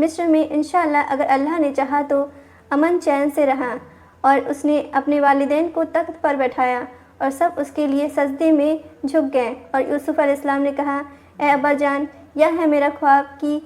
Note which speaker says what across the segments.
Speaker 1: مصر میں انشاءاللہ اگر اللہ نے چاہا تو امن چین سے رہا، اور اس نے اپنے والدین کو تخت پر بٹھایا اور سب اس کے لیے سجدے میں جھک گئے، اور یوسف علیہ السلام نے کہا، اے ابا جان، یہ ہے میرا خواب کی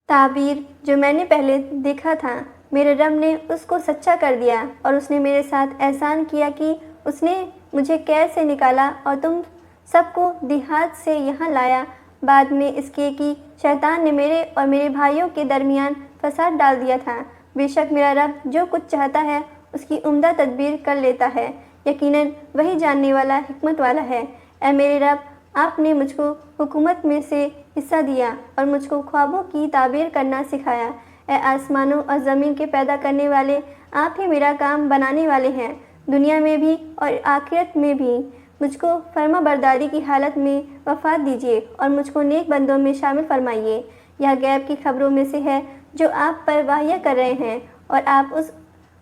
Speaker 1: تعبیر جو میں نے پہلے دیکھا تھا۔ میرے رب نے اس کو سچا کر دیا، اور اس نے میرے ساتھ احسان کیا کہ اس نے مجھے قید سے نکالا اور تم سب کو دیہات سے یہاں لایا، بعد میں اس کے کہ شیطان نے میرے اور میرے بھائیوں کے درمیان فساد ڈال دیا تھا۔ بے شک میرا رب جو کچھ چاہتا ہے اس کی عمدہ تدبیر کر لیتا ہے، یقیناً وہی جاننے والا، حکمت والا ہے۔ اے میرے رب، آپ نے مجھ کو حکومت میں سے حصہ دیا اور مجھ کو خوابوں کی تعبیر کرنا سکھایا۔ اے آسمانوں اور زمین کے پیدا کرنے والے، آپ ہی میرا کام بنانے والے ہیں، دنیا میں بھی اور آخرت میں بھی۔ مجھ کو فرما برداری کی حالت میں وفات دیجیے اور مجھ کو نیک بندوں میں شامل فرمائیے۔ یہ غیب کی خبروں میں سے ہے جو آپ پر واہیہ کر رہے ہیں، اور آپ اس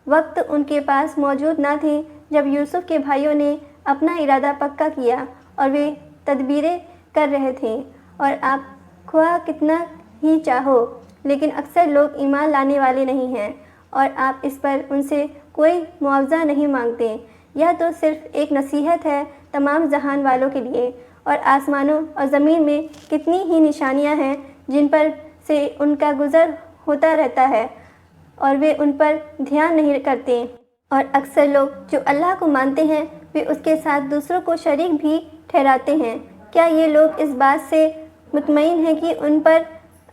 Speaker 1: وقت ان کے پاس موجود نہ تھے جب یوسف کے بھائیوں نے اپنا ارادہ پکا کیا اور وہ تدبیریں کر رہے تھے، اور آپ خواہ کتنا ہی چاہو لیکن اکثر لوگ ایمان لانے والے نہیں ہیں، اور آپ اس پر ان سے کوئی معاوضہ نہیں مانگتے۔ یہ تو صرف ایک نصیحت ہے تمام جہان والوں کے لیے، اور آسمانوں اور زمین میں کتنی ہی نشانیاں ہیں جن پر سے ان کا گزر ہوتا رہتا ہے اور وہ ان پر دھیان نہیں کرتے، اور اکثر لوگ جو اللہ کو مانتے ہیں وہ اس کے ساتھ دوسروں کو شریک بھی ٹھہراتے ہیں۔ کیا یہ لوگ اس بات سے مطمئن ہیں کہ ان پر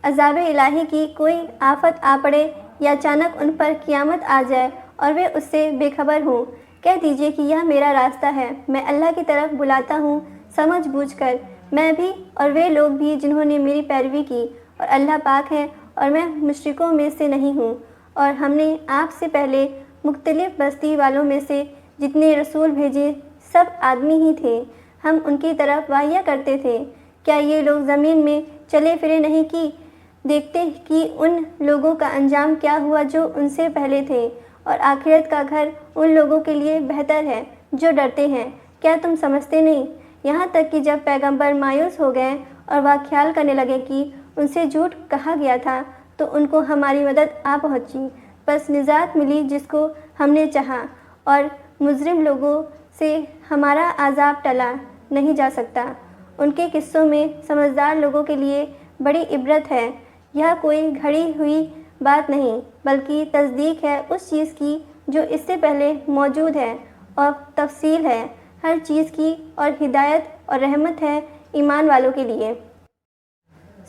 Speaker 1: عذاب الہی کی کوئی آفت آ پڑے یا اچانک ان پر قیامت آ جائے اور وہ اس سے بے خبر ہوں؟ کہہ دیجیے کہ یہ میرا راستہ ہے، میں اللہ کی طرف بلاتا ہوں سمجھ بوجھ کر، میں بھی اور وہ لوگ بھی جنہوں نے میری پیروی کی، اور اللہ پاک ہے اور میں مشرکوں میں سے نہیں ہوں۔ اور ہم نے آپ سے پہلے مختلف بستی والوں میں سے جتنے رسول بھیجے سب آدمی ہی تھے، ہم ان کی طرف واہیہ کرتے تھے۔ کیا یہ لوگ زمین میں چلے پھرے نہیں کہ دیکھتے کہ ان لوگوں کا انجام کیا ہوا جو ان سے پہلے تھے، اور آخرت کا گھر ان لوگوں کے لیے بہتر ہے جو ڈرتے ہیں۔ کیا تم سمجھتے نہیں؟ یہاں تک کہ جب پیغمبر مایوس ہو گئے اور وہ خیال کرنے لگے کہ ان سے جھوٹ کہا گیا تھا تو ان کو ہماری مدد آ پہنچی، بس نجات ملی جس کو ہم نے چاہا، اور مجرم لوگوں سے ہمارا عذاب ٹلا نہیں جا سکتا۔ ان کے قصوں میں سمجھدار لوگوں کے لیے بڑی عبرت ہے۔ یہ کوئی گھڑی ہوئی بات نہیں بلکہ تصدیق ہے اس چیز کی جو اس سے پہلے موجود ہے، اور تفصیل ہے ہر چیز کی، اور ہدایت اور رحمت ہے ایمان والوں کے لیے۔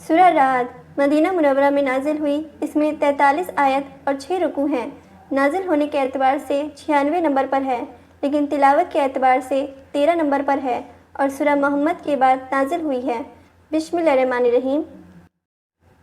Speaker 1: سورہ رعد مدینہ منورہ میں نازل ہوئی، اس میں 43 آیت اور 6 رکوع ہیں۔ نازل ہونے کے اعتبار سے 96 نمبر پر ہے، لیکن تلاوت کے اعتبار سے 13 نمبر پر ہے، اور سورہ محمد کے بعد نازل ہوئی ہے۔ بسم اللہ الرحمن الرحیم۔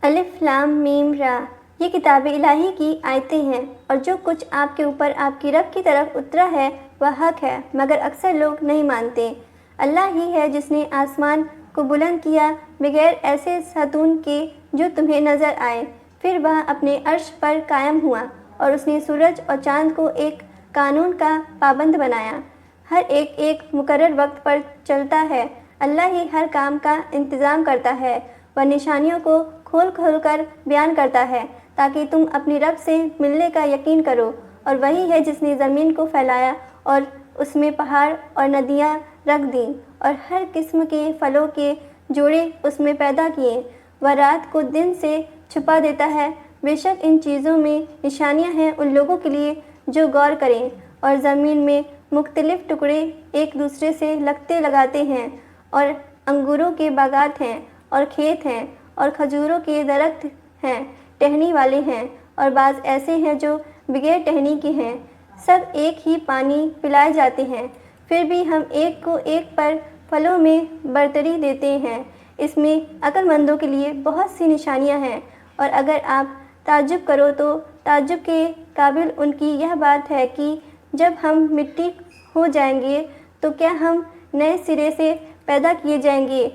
Speaker 1: الف لام میم را، یہ کتاب الہی کی آیتیں ہیں، اور جو کچھ آپ کے اوپر آپ کی رب کی طرف اترا ہے وہ حق ہے، مگر اکثر لوگ نہیں مانتے۔ اللہ ہی ہے جس نے آسمان کو بلند کیا بغیر ایسے ستون کے جو تمہیں نظر آئے، پھر وہ اپنے عرش پر قائم ہوا، اور اس نے سورج اور چاند کو ایک قانون کا پابند بنایا، ہر ایک مقرر وقت پر چلتا ہے۔ اللہ ہی ہر کام کا انتظام کرتا ہے، وہ نشانیوں کو کھول کھول کر بیان کرتا ہے تاکہ تم اپنی رب سے ملنے کا یقین کرو۔ اور وہی ہے جس نے زمین کو پھیلایا اور اس میں پہاڑ اور ندیاں رکھ دیں، اور ہر قسم کے پھلوں کے جوڑے اس میں پیدا کیے۔ وہ رات کو دن سے چھپا دیتا ہے، بے شک ان چیزوں میں نشانیاں ہیں ان لوگوں کے لیے جو غور کریں۔ اور زمین میں مختلف ٹکڑے ایک دوسرے سے لگتے لگاتے ہیں، اور انگوروں کے باغات ہیں اور کھیت ہیں، اور کھجوروں کے درخت ہیں، ٹہنی والے ہیں، اور بعض ایسے ہیں جو بغیر ٹہنی کے ہیں، سب ایک ہی پانی پلائے جاتے ہیں، پھر بھی ہم ایک کو ایک پر پھلوں میں برتری دیتے ہیں۔ اس میں عقل مندوں کے لیے بہت سی نشانیاں ہیں، اور اگر آپ تعجب کرو تو تعجب کے قابل ان کی یہ بات ہے کہ جب ہم مٹی ہو جائیں گے تو کیا ہم نئے سرے سے پیدا کیے جائیں گے؟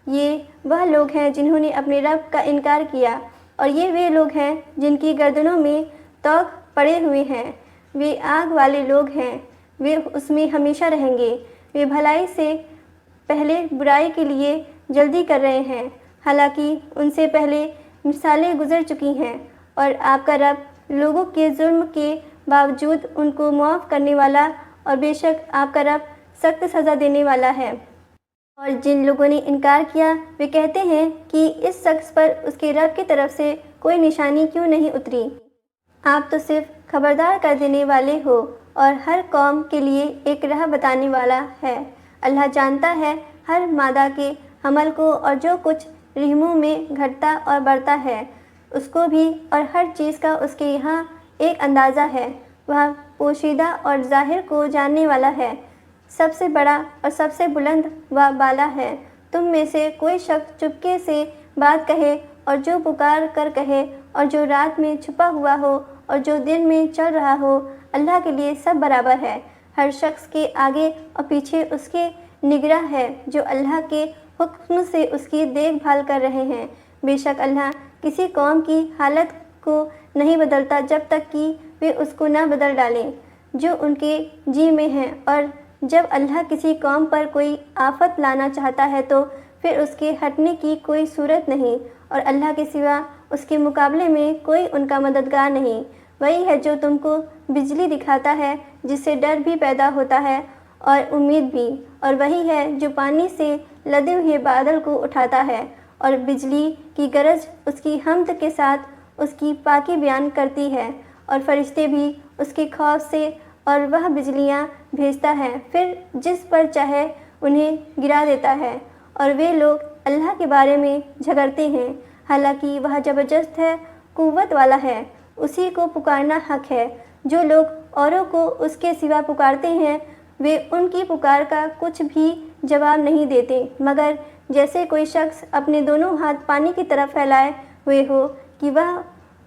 Speaker 1: یہ وہ لوگ ہیں جنہوں نے اپنے رب کا انکار کیا، اور یہ وہ لوگ ہیں جن کی گردنوں میں طوق پڑے ہوئے ہیں، وہ آگ والے لوگ ہیں، وہ اس میں ہمیشہ رہیں گے۔ وہ بھلائی سے پہلے برائی کے لیے جلدی کر رہے ہیں، حالانکہ ان سے پہلے مثالیں گزر چکی ہیں، اور آپ کا رب لوگوں کے ظلم کے باوجود ان کو معاف کرنے والا اور بے شک آپ کا رب سخت سزا دینے والا ہے۔ اور جن لوگوں نے انکار کیا وہ کہتے ہیں کہ اس شخص پر اس کے رب کی طرف سے کوئی نشانی کیوں نہیں اتری۔ آپ تو صرف خبردار کر دینے والے ہو اور ہر قوم کے لیے ایک راہ بتانے والا ہے۔ اللہ جانتا ہے ہر مادہ کے حمل کو اور جو کچھ رحموں میں گھٹتا اور بڑھتا ہے اس کو بھی، اور ہر چیز کا اس کے یہاں ایک اندازہ ہے۔ وہ پوشیدہ اور ظاہر کو جاننے والا ہے، سب سے بڑا اور سب سے بلند و بالا ہے۔ تم میں سے کوئی شخص چپکے سے بات کہے اور جو پکار کر کہے، اور جو رات میں چھپا ہوا ہو اور جو دن میں چل رہا ہو، اللہ کے لیے سب برابر ہے۔ ہر شخص کے آگے اور پیچھے اس کے نگراں ہے جو اللہ کے حکم سے اس کی دیکھ بھال کر رہے ہیں۔ بے شک اللہ کسی قوم کی حالت کو نہیں بدلتا جب تک کہ وہ اس کو نہ بدل ڈالیں جو ان کے جی میں ہے، اور جب اللہ کسی قوم پر کوئی آفت لانا چاہتا ہے تو پھر اس کے ہٹنے کی کوئی صورت نہیں، اور اللہ کے سوا اس کے مقابلے میں کوئی ان کا مددگار نہیں۔ وہی ہے جو تم کو بجلی دکھاتا ہے جس سے ڈر بھی پیدا ہوتا ہے اور امید بھی، اور وہی ہے جو پانی سے لدے ہوئے بادل کو اٹھاتا ہے، اور بجلی کی گرج اس کی حمد کے ساتھ اس کی پاکی بیان کرتی ہے، اور فرشتے بھی اس کے خوف سے، اور وہ بجلیاں بھیجتا ہے پھر جس پر چاہے انہیں گرا دیتا ہے، اور وہ لوگ اللہ کے بارے میں جھگڑتے ہیں، حالانکہ وہ زبردست ہے، قوت والا ہے، اسی کو پکارنا حق ہے۔ جو لوگ اوروں کو اس کے سوا پکارتے ہیں وہ ان کی پکار کا کچھ بھی جواب نہیں دیتے، مگر جیسے کوئی شخص اپنے دونوں ہاتھ پانی کی طرف پھیلائے ہوئے ہو کہ وہ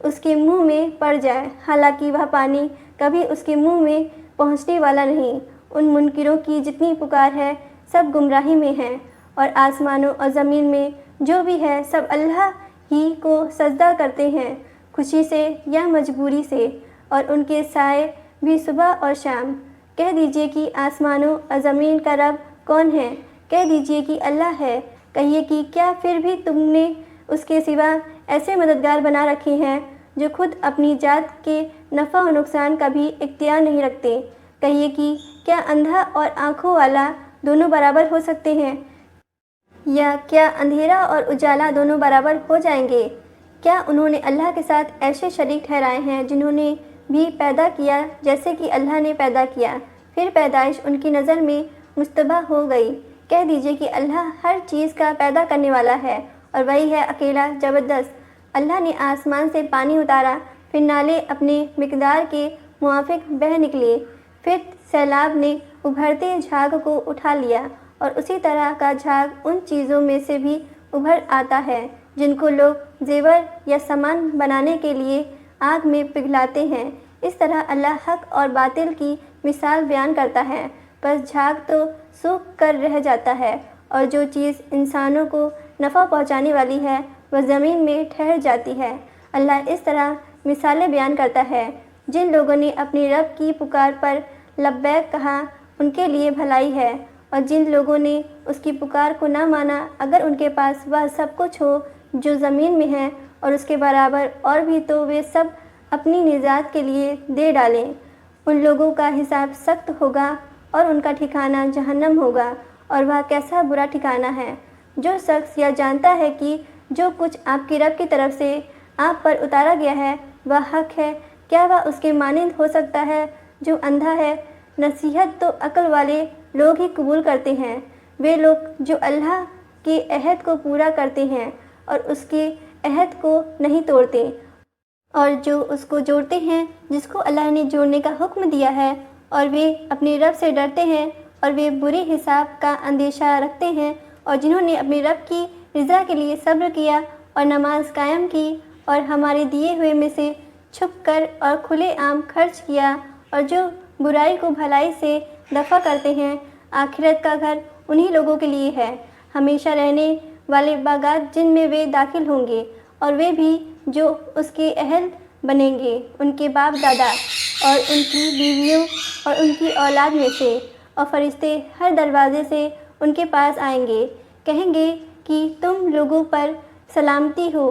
Speaker 1: اس کے منہ میں پڑ جائے، حالانکہ وہ پانی کبھی اس کے منہ میں پہنچنے والا نہیں۔ ان منکروں کی جتنی پکار ہے سب گمراہی میں ہیں، اور آسمانوں اور زمین میں جو بھی ہے سب اللہ ہی کو سجدہ کرتے ہیں، خوشی سے یا مجبوری سے، اور ان کے سائے بھی صبح اور شام۔ کہہ دیجئے کہ آسمانوں اور زمین کا رب کون ہے؟ کہہ دیجئے کہ اللہ ہے۔ کہیے کہ کیا پھر بھی تم نے اس کے سوا ایسے مددگار بنا رکھے ہیں جو خود اپنی ذات کے نفع و نقصان کا بھی اختیار نہیں رکھتے؟ کہیے کہ کیا اندھا اور آنکھوں والا دونوں برابر ہو سکتے ہیں؟ یا کیا اندھیرا اور اجالا دونوں برابر ہو جائیں گے؟ کیا انہوں نے اللہ کے ساتھ ایسے شریک ٹھہرائے ہیں جنہوں نے بھی پیدا کیا جیسے کہ اللہ نے پیدا کیا، پھر پیدائش ان کی نظر میں مشتبہ ہو گئی؟ کہہ دیجئے کہ اللہ ہر چیز کا پیدا کرنے والا ہے، اور وہی ہے اکیلا زبردست۔ اللہ نے آسمان سے پانی اتارا، پھر نالے اپنے مقدار کے موافق بہہ نکلے، پھر سیلاب نے ابھرتے جھاگ کو اٹھا لیا، اور اسی طرح کا جھاگ ان چیزوں میں سے بھی ابھر آتا ہے جن کو لوگ زیور یا سامان بنانے کے لیے آگ میں پگھلاتے ہیں۔ اس طرح اللہ حق اور باطل کی مثال بیان کرتا ہے، بس جھاگ تو سوکھ کر رہ جاتا ہے، اور جو چیز انسانوں کو نفع پہنچانے والی ہے وہ زمین میں ٹھہر جاتی ہے۔ اللہ اس طرح مثالیں بیان کرتا ہے۔ جن لوگوں نے اپنے رب کی پکار پر لبیک کہا ان کے لیے بھلائی ہے، اور جن لوگوں نے اس کی پکار کو نہ مانا، اگر ان کے پاس وہ سب کچھ ہو جو زمین میں ہے اور اس کے برابر اور بھی، تو وہ سب اپنی نجات کے لیے دے ڈالیں۔ ان لوگوں کا حساب سخت ہوگا اور ان کا ٹھکانہ جہنم ہوگا، اور وہ کیسا برا ٹھکانہ ہے۔ جو شخص یہ جانتا ہے کہ جو کچھ آپ کی رب کی طرف سے آپ پر اتارا گیا ہے وہ حق ہے، کیا وہ اس کے مانند ہو سکتا ہے جو اندھا ہے؟ نصیحت تو عقل والے لوگ ہی قبول کرتے ہیں، وہ لوگ جو اللہ کے عہد کو پورا کرتے ہیں اور اس کے عہد کو نہیں توڑتے، اور جو اس کو جوڑتے ہیں جس کو اللہ نے جوڑنے کا حکم دیا ہے، اور وہ اپنے رب سے ڈرتے ہیں اور وہ برے حساب کا اندیشہ رکھتے ہیں، اور جنہوں نے اپنے رب کی رضا کے لیے صبر کیا اور نماز قائم کی اور ہمارے دیے ہوئے میں سے چھپ کر اور کھلے عام خرچ کیا، اور جو برائی کو بھلائی سے دفع کرتے ہیں، آخرت کا گھر انہی لوگوں کے لیے ہے، ہمیشہ رہنے والے باغات جن میں وہ داخل ہوں گے، اور وہ بھی جو اس کے اہل بنیں گے، ان کے باپ دادا اور ان کی بیویوں اور ان کی اولاد میں سے، اور فرشتے ہر دروازے سے ان کے پاس آئیں گے، کہیں گے کہ تم لوگوں پر سلامتی ہو۔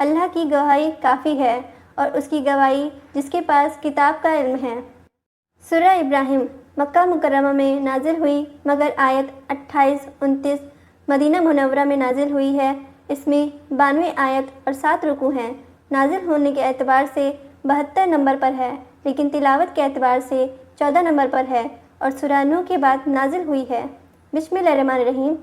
Speaker 1: اللہ کی گواہی کافی ہے اور اس کی گواہی جس کے پاس کتاب کا علم ہے۔ سورہ ابراہیم مکہ مکرمہ میں نازل ہوئی مگر آیت 28-29 مدینہ منورہ میں نازل ہوئی ہے۔ اس میں 92 آیت اور 7 رکوع ہیں۔ نازل ہونے کے اعتبار سے 72 نمبر پر ہے، لیکن تلاوت کے اعتبار سے 14 نمبر پر ہے اور سورہ نوح کے بعد نازل ہوئی ہے۔ بسم اللہ الرحمن الرحیم۔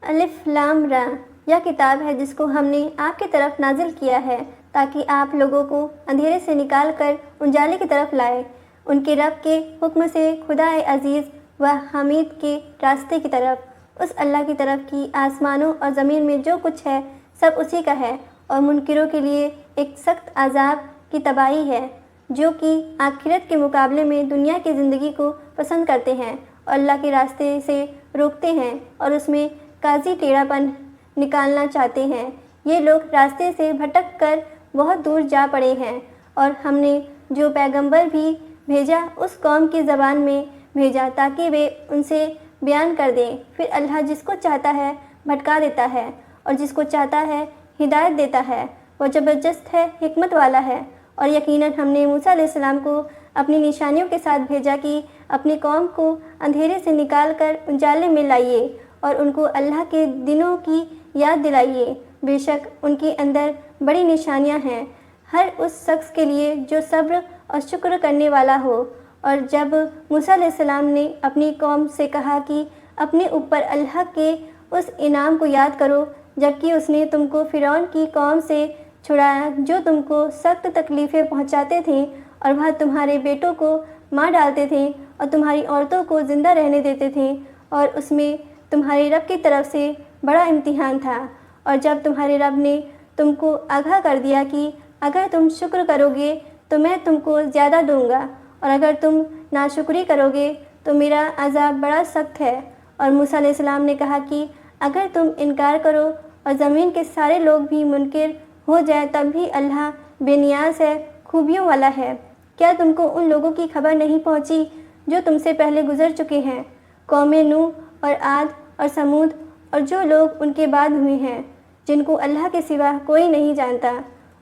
Speaker 1: الف لام را، یہ کتاب ہے جس کو ہم نے آپ کی طرف نازل کیا ہے تاکہ آپ لوگوں کو اندھیرے سے نکال کر اجالے کی طرف لائے، ان کے رب کے حکم سے خدا عزیز و حمید کے راستے کی طرف، اس اللہ کی طرف کی آسمانوں اور زمین میں جو کچھ ہے سب اسی کا ہے، اور منکروں کے لیے ایک سخت عذاب کی تباہی ہے جو کہ آخرت کے مقابلے میں دنیا کی زندگی کو پسند کرتے ہیں اور اللہ کے راستے سے روکتے ہیں اور اس میں قاضی ٹیڑھا پن نکالنا چاہتے ہیں۔ یہ لوگ راستے سے بھٹک کر بہت دور جا پڑے ہیں، اور ہم نے جو پیغمبر بھی بھیجا اس قوم کی زبان میں بھیجا تاکہ وہ ان سے بیان کر دیں۔ پھر اللہ جس کو چاہتا ہے بھٹکا دیتا ہے اور جس کو چاہتا ہے ہدایت دیتا ہے۔ وہ زبردست ہے، حکمت والا ہے۔ اور یقیناً ہم نے موسیٰ علیہ السلام کو اپنی نشانیوں کے ساتھ بھیجا کہ اپنی قوم کو اندھیرے سے نکال کر اجالے میں لائیے اور ان کو اللہ کے دنوں کی یاد دلائیے۔ بے شک ان کے اندر بڑی نشانیاں ہیں ہر اس شخص کے لیے جو صبر اور شکر کرنے والا ہو۔ اور جب موسیٰ علیہ السلام نے اپنی قوم سے کہا کہ اپنے اوپر اللہ کے اس انعام کو یاد کرو جبکہ اس نے تم کو فرعون کی قوم سے چھڑایا جو تم کو سخت تکلیفیں پہنچاتے تھے اور وہ تمہارے بیٹوں کو مار ڈالتے تھے اور تمہاری عورتوں کو زندہ رہنے دیتے تھے، اور اس میں تمہارے رب کی طرف سے بڑا امتحان تھا۔ اور جب تمہارے رب نے تم کو آگاہ کر دیا کہ اگر تم شکر کرو گے تو میں تم کو زیادہ دوں گا، اور اگر تم ناشکری کرو گے تو میرا عذاب بڑا سخت ہے۔ اور موسیٰ علیہ السلام نے کہا کہ اگر تم انکار کرو اور زمین کے سارے لوگ بھی منکر ہو جائے تب بھی اللہ بے نیاز ہے، خوبیوں والا ہے۔ کیا تم کو ان لوگوں کی خبر نہیں پہنچی جو تم سے پہلے گزر چکے ہیں، قوم نوح اور عاد اور سمود، اور جو لوگ ان کے بعد ہوئے ہیں جن کو اللہ کے سوا کوئی نہیں جانتا؟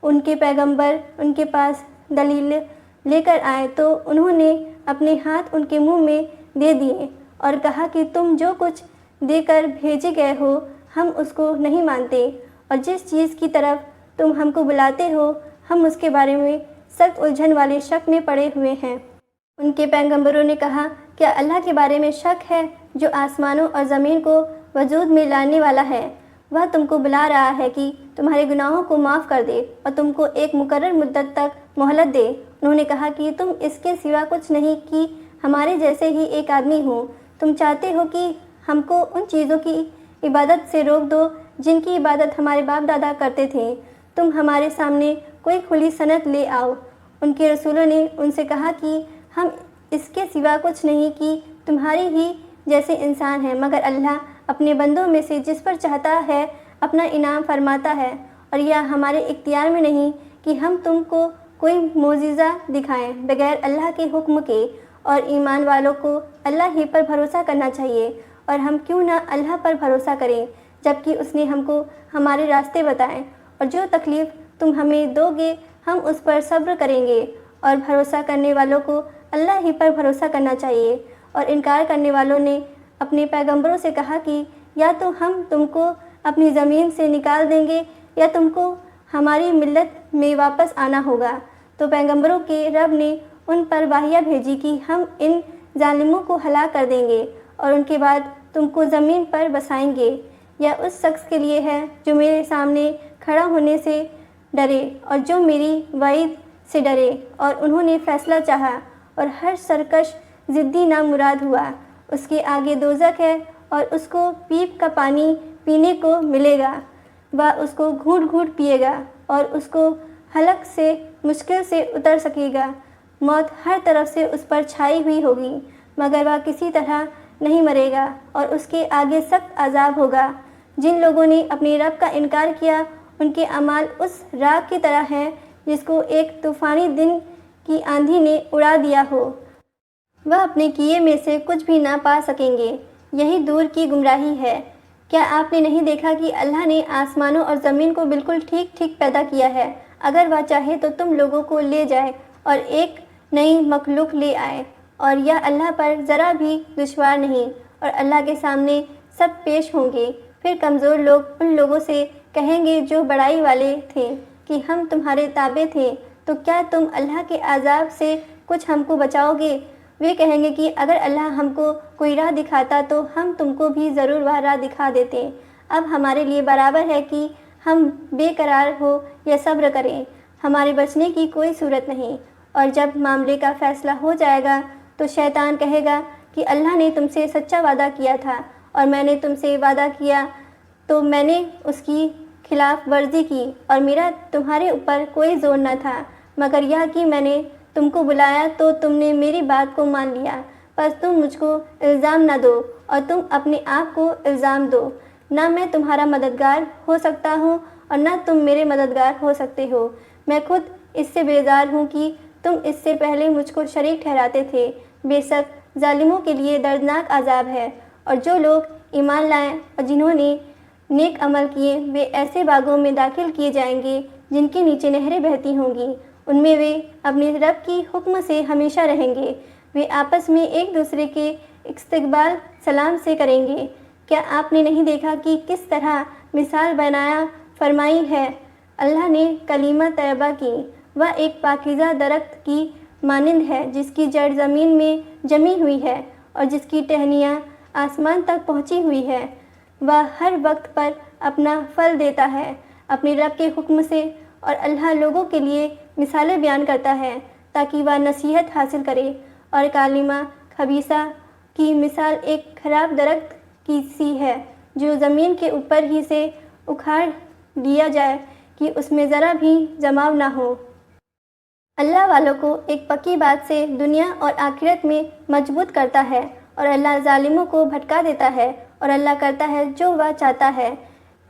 Speaker 1: ان کے پیغمبر ان کے پاس دلیل لے کر آئے تو انہوں نے اپنے ہاتھ ان کے منہ میں دے دیے اور کہا کہ تم جو کچھ دے کر بھیجے گئے ہو ہم اس کو نہیں مانتے، اور جس چیز کی طرف تم ہم کو بلاتے ہو ہم اس کے بارے میں سخت الجھن والے شک میں پڑے ہوئے ہیں۔ ان کے پیغمبروں نے کہا، کیا اللہ کے بارے میں شک ہے جو آسمانوں اور زمین کو وجود میں لانے والا ہے؟ وہ تم کو بلا رہا ہے کہ تمہارے گناہوں کو معاف کر دے اور تم کو ایک مقرر مدت تک مہلت دے۔ انہوں نے کہا کہ تم اس کے سوا کچھ نہیں کہ ہمارے جیسے ہی ایک آدمی ہو۔ تم چاہتے ہو کہ ہم کو ان چیزوں کی عبادت سے روک دو جن کی عبادت ہمارے باپ دادا کرتے تھے۔ تم ہمارے سامنے کوئی کھلی سند لے آؤ۔ ان کے رسولوں نے ان سے کہا کہ ہم اس کے سوا کچھ نہیں کہ تمہاری ہی جیسے انسان ہیں، مگر اللہ اپنے بندوں میں سے جس پر چاہتا ہے اپنا انعام فرماتا ہے، اور یہ ہمارے اختیار میں نہیں کہ ہم تم کو کوئی معجزہ دکھائیں بغیر اللہ کے حکم کے، اور ایمان والوں کو اللہ ہی پر بھروسہ کرنا چاہیے، اور ہم کیوں نہ اللہ پر بھروسہ کریں جبکہ اس نے ہم کو ہمارے راستے بتائیں، اور جو تکلیف تم ہمیں دو گے ہم اس پر صبر کریں گے، اور بھروسہ کرنے والوں کو اللہ ہی پر بھروسہ کرنا چاہیے۔ اور انکار کرنے والوں نے اپنے پیغمبروں سے کہا کہ یا تو ہم تم کو اپنی زمین سے نکال دیں گے یا تم کو ہماری ملت میں واپس آنا ہوگا۔ تو پیغمبروں کے رب نے ان پر واہیہ بھیجی کہ ہم ان ظالموں کو ہلاک کر دیں گے اور ان کے بعد تم کو زمین پر بسائیں گے۔ یہ اس شخص کے لیے ہے جو میرے سامنے کھڑا ہونے سے ڈرے اور جو میری وعید سے ڈرے، اور انہوں نے فیصلہ چاہا، اور ہر سرکش ضدی نامراد ہوا۔ اس کے آگے دوزخ ہے اور اس کو پیپ کا پانی پینے کو ملے گا، وہ اس کو گھونٹ گھونٹ پیے گا اور اس کو حلق سے مشکل سے اتر سکے گا۔ موت ہر طرف سے اس پر چھائی ہوئی ہوگی مگر وہ کسی طرح نہیں مرے گا، اور اس کے آگے سخت عذاب ہوگا۔ جن لوگوں نے اپنے رب کا انکار کیا ان کے اعمال اس راکھ کی طرح ہیں جس کو ایک طوفانی دن کی آندھی نے اڑا دیا ہو، وہ اپنے کیے میں سے کچھ بھی نہ پا سکیں گے۔ یہی دور کی گمراہی ہے۔ کیا آپ نے نہیں دیکھا کہ اللہ نے آسمانوں اور زمین کو بالکل ٹھیک ٹھیک پیدا کیا ہے؟ اگر وہ چاہے تو تم لوگوں کو لے جائے اور ایک نئی مخلوق لے آئے، اور یہ اللہ پر ذرا بھی دشوار نہیں، اور اللہ کے سامنے سب پیش ہوں گے۔ پھر کمزور لوگ ان لوگوں سے کہیں گے جو بڑائی والے تھے کہ ہم تمہارے تابع تھے، تو کیا تم اللہ کے عذاب سے کچھ ہم کو بچاؤ گے؟ وہ کہیں گے کہ اگر اللہ ہم کو کوئی راہ دکھاتا تو ہم تم کو بھی ضرور وہ راہ دکھا دیتے۔ اب ہمارے لیے برابر ہے کہ ہم بے قرار ہو یا صبر کریں، ہمارے بچنے کی کوئی صورت نہیں۔ اور جب معاملے کا فیصلہ ہو جائے گا تو شیطان کہے گا کہ اللہ نے تم سے سچا وعدہ کیا تھا، اور میں نے تم سے وعدہ کیا تو میں نے اس کی خلاف ورزی کی، اور میرا تمہارے اوپر کوئی زور نہ تھا، مگر یہ کہ میں نے تم کو بلایا تو تم نے میری بات کو مان لیا۔ بس تم مجھ کو الزام نہ دو اور تم اپنے آپ کو الزام دو۔ نہ میں تمہارا مددگار ہو سکتا ہوں اور نہ تم میرے مددگار ہو سکتے ہو۔ میں خود اس سے بیزار ہوں کہ تم اس سے پہلے مجھ کو شریک ٹھہراتے تھے۔ بے شک ظالموں کے لیے دردناک عذاب ہے، اور جو لوگ ایمان لائیں اور جنہوں نے نیک عمل کیے وہ ایسے باغوں میں داخل کیے جائیں گے جن کے نیچے نہریں بہتی ہوں گی، ان میں وہ اپنے رب کی حکم سے ہمیشہ رہیں گے۔ وہ آپس میں ایک دوسرے کے استقبال سلام سے کریں گے۔ کیا آپ نے نہیں دیکھا کہ کس طرح مثال بنایا فرمائی ہے اللہ نے کلمہ طیبہ کی؟ وہ ایک پاکیزہ درخت کی مانند ہے جس کی جڑ زمین میں جمی ہوئی ہے اور جس کی ٹہنیاں آسمان تک پہنچی ہوئی ہے۔ وہ ہر وقت پر اپنا پھل دیتا ہے اپنے رب کے حکم سے، اور اللہ لوگوں کے لیے مثالیں بیان کرتا ہے تاکہ وہ نصیحت حاصل کرے۔ اور کلمہ خبیثہ کی مثال ایک خراب درخت کی سی ہے جو زمین کے اوپر ہی سے اکھاڑ دیا جائے کہ اس میں ذرا بھی جماؤ نہ ہو۔ اللہ والوں کو ایک پکی بات سے دنیا اور آخرت میں مضبوط کرتا ہے، اور اللہ ظالموں کو بھٹکا دیتا ہے، اور اللہ کرتا ہے جو وہ چاہتا ہے۔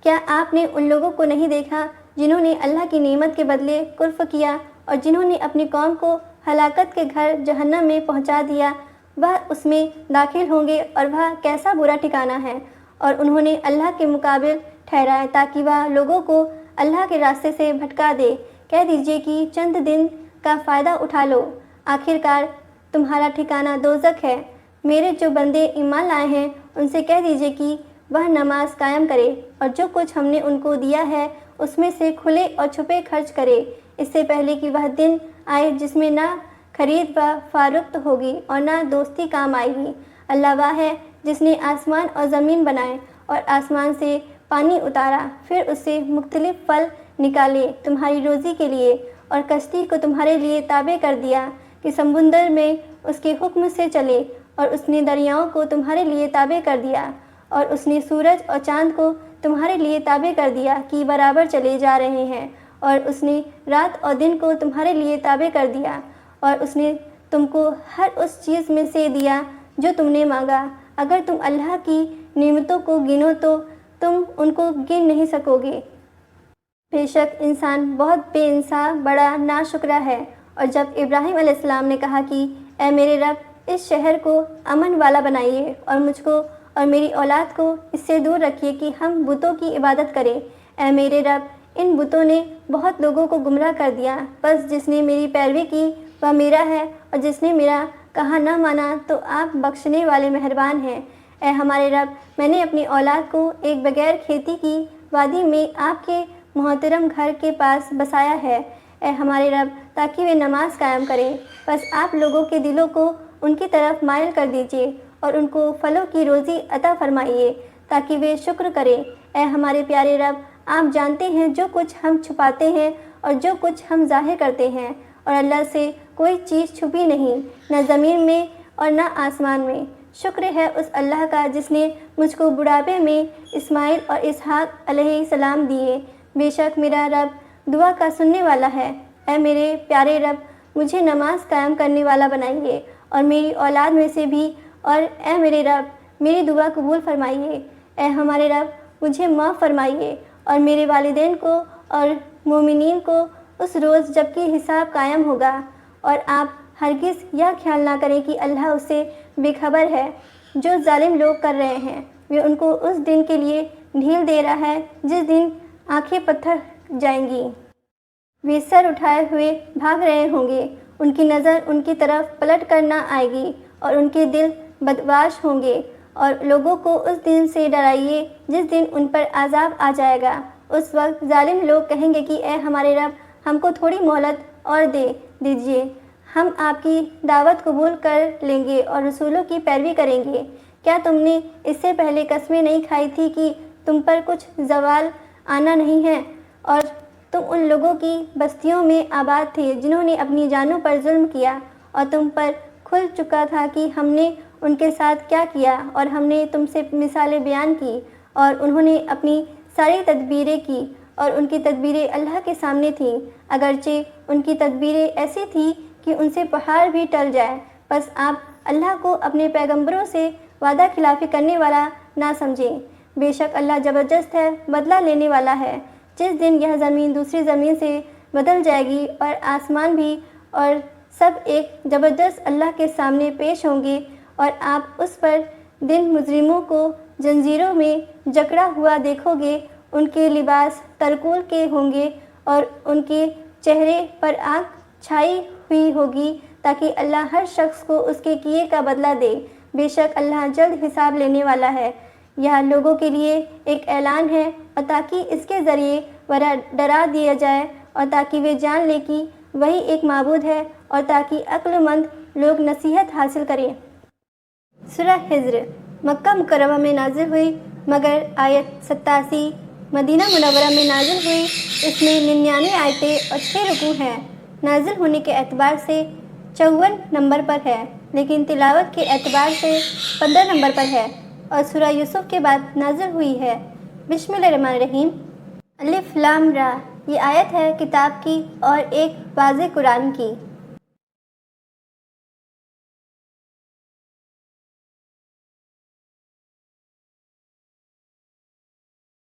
Speaker 1: کیا آپ نے ان لوگوں کو نہیں دیکھا جنہوں نے اللہ کی نعمت کے بدلے کفر کیا اور جنہوں نے اپنی قوم کو ہلاکت کے گھر جہنم میں پہنچا دیا؟ وہ اس میں داخل ہوں گے اور وہ کیسا برا ٹھکانہ ہے۔ اور انہوں نے اللہ کے مقابل ٹھہرائے تاکہ وہ لوگوں کو اللہ کے راستے سے بھٹکا دے۔ کہہ دیجئے کہ چند دن کا فائدہ اٹھا لو، آخر کار تمہارا ٹھکانہ دوزخ ہے۔ میرے جو بندے ایمان لائے ہیں ان سے کہہ دیجئے کہ وہ نماز قائم کرے اور جو کچھ ہم نے ان کو دیا ہے اس میں سے کھلے اور چھپے خرچ کرے، اس سے پہلے کہ وہ دن آئے جس میں نہ خرید و فروخت ہوگی اور نہ دوستی کام آئے گی۔ اللہ وہ ہے جس نے آسمان اور زمین بنائے اور آسمان سے پانی اتارا، پھر اس سے مختلف پھل نکالے تمہاری روزی کے لیے، اور کشتی کو تمہارے لیے تابع کر دیا کہ سمندر میں اس کے حکم سے چلے، اور اس نے دریاؤں کو تمہارے لیے تابع کر دیا، اور اس نے سورج اور چاند کو تمہارے لیے تابع کر دیا کہ برابر چلے جا رہے ہیں، اور اس نے رات اور دن کو تمہارے لیے تابع کر دیا، اور اس نے تم کو ہر اس چیز میں سے دیا جو تم نے مانگا۔ اگر تم اللہ کی نعمتوں کو گنو تو تم ان کو گن نہیں سکو گے۔ بے شک انسان بہت بے انصاف بڑا ناشکرا ہے۔ اور جب ابراہیم علیہ السلام نے کہا کہ اے میرے رب اس شہر کو امن والا بنائیے اور مجھ کو اور میری اولاد کو اس سے دور رکھیے کہ ہم بتوں کی عبادت کریں۔ اے میرے رب ان بتوں نے بہت لوگوں کو گمراہ کر دیا، بس جس نے میری پیروی کی وہ میرا ہے، اور جس نے میرا کہا نہ مانا تو آپ بخشنے والے مہربان ہیں۔ اے ہمارے رب میں نے اپنی اولاد کو ایک بغیر کھیتی کی وادی میں آپ کے محترم گھر کے پاس بسایا ہے، اے ہمارے رب تاکہ وہ نماز قائم کریں، بس آپ لوگوں کے دلوں کو ان کی طرف مائل کر دیجیے اور ان کو پھلوں کی روزی عطا فرمائیے تاکہ وہ شکر کریں۔ اے ہمارے پیارے رب آپ جانتے ہیں جو کچھ ہم چھپاتے ہیں اور جو کچھ ہم ظاہر کرتے ہیں، اور اللہ سے کوئی چیز چھپی نہیں، نہ زمین میں اور نہ آسمان میں۔ شکر ہے اس اللہ کا جس نے مجھ کو بڑھاپے میں اسماعیل اور اسحاق علیہ السلام دیے۔ بے شک میرا رب دعا کا سننے والا ہے۔ اے میرے پیارے رب مجھے نماز قائم کرنے والا بنائیے اور میری اولاد میں سے بھی، اور اے میرے رب میری دعا قبول فرمائیے۔ اے ہمارے رب مجھے معاف فرمائیے اور میرے والدین کو اور مومنین کو اس روز جب کہ حساب قائم ہوگا، اور آپ ہرگز یہ خیال نہ کریں کہ اللہ اس سے بے خبر ہے جو ظالم لوگ کر رہے ہیں۔ وہ ان کو اس دن کے لیے ڈھیل دے رہا ہے جس دن آنکھیں پتھر جائیں گی۔ وہ سر اٹھائے ہوئے بھاگ رہے ہوں گے، ان کی نظر ان کی طرف پلٹ کر نہ آئے گی اور ان کے دل بدواش ہوں گے۔ اور لوگوں کو اس دن سے ڈرائیے جس دن ان پر عذاب آ جائے گا۔ اس وقت ظالم لوگ کہیں گے کہ اے ہمارے رب، ہم کو تھوڑی مہلت اور دے دیجیے، ہم آپ کی دعوت قبول کر لیں گے اور رسولوں کی پیروی کریں گے۔ کیا تم نے اس سے پہلے قسمیں نہیں کھائی تھی کہ تم پر کچھ زوال آنا نہیں ہے، اور تم ان لوگوں کی بستیوں میں آباد تھے جنہوں نے اپنی جانوں پر ظلم کیا، اور تم پر کھل چکا تھا کہ ہم نے ان کے ساتھ کیا کیا، اور ہم نے تم سے مثالیں بیان کی، اور انہوں نے اپنی ساری تدبیریں کی، اور ان کی تدبیریں اللہ کے سامنے تھیں، اگرچہ ان کی تدبیریں ایسی تھیں کہ ان سے پہاڑ بھی ٹل جائے۔ پس آپ اللہ کو اپنے پیغمبروں سے وعدہ خلافی کرنے والا نہ سمجھیں، بے شک اللہ زبردست ہے، بدلہ لینے والا ہے۔ جس دن یہ زمین دوسری زمین سے بدل جائے گی اور آسمان بھی، اور سب ایک زبردست اللہ کے سامنے پیش ہوں گے، اور آپ اس پر دن مجرموں کو زنجیروں میں جکڑا ہوا دیکھو گے، ان کے لباس ترکول کے ہوں گے اور ان کے چہرے پر آنکھ چھائی ہوئی ہوگی، تاکہ اللہ ہر شخص کو اس کے کیے کا بدلہ دے۔ بے شک اللہ جلد حساب لینے والا ہے۔ یہ لوگوں کے لیے ایک اعلان ہے، اور تاکہ اس کے ذریعے ڈرا دیا جائے، اور تاکہ وہ جان لے کہ وہی ایک معبود ہے، اور تاکہ عقل مند لوگ نصیحت حاصل کریں۔ سورہ حجر مکہ مکرمہ میں نازل ہوئی، مگر آیت 87 مدینہ منورہ میں نازل ہوئی۔ اس میں 99 آیتیں اور 6 رکوع ہیں۔ نازل ہونے کے اعتبار سے 54 نمبر پر ہے، لیکن تلاوت کے اعتبار سے 15 نمبر پر ہے، اور سورہ یوسف کے بعد نازل ہوئی ہے۔ بسم اللہ الرحمن الرحیم۔ الف لام را، یہ آیت ہے کتاب کی اور ایک واضح قرآن کی۔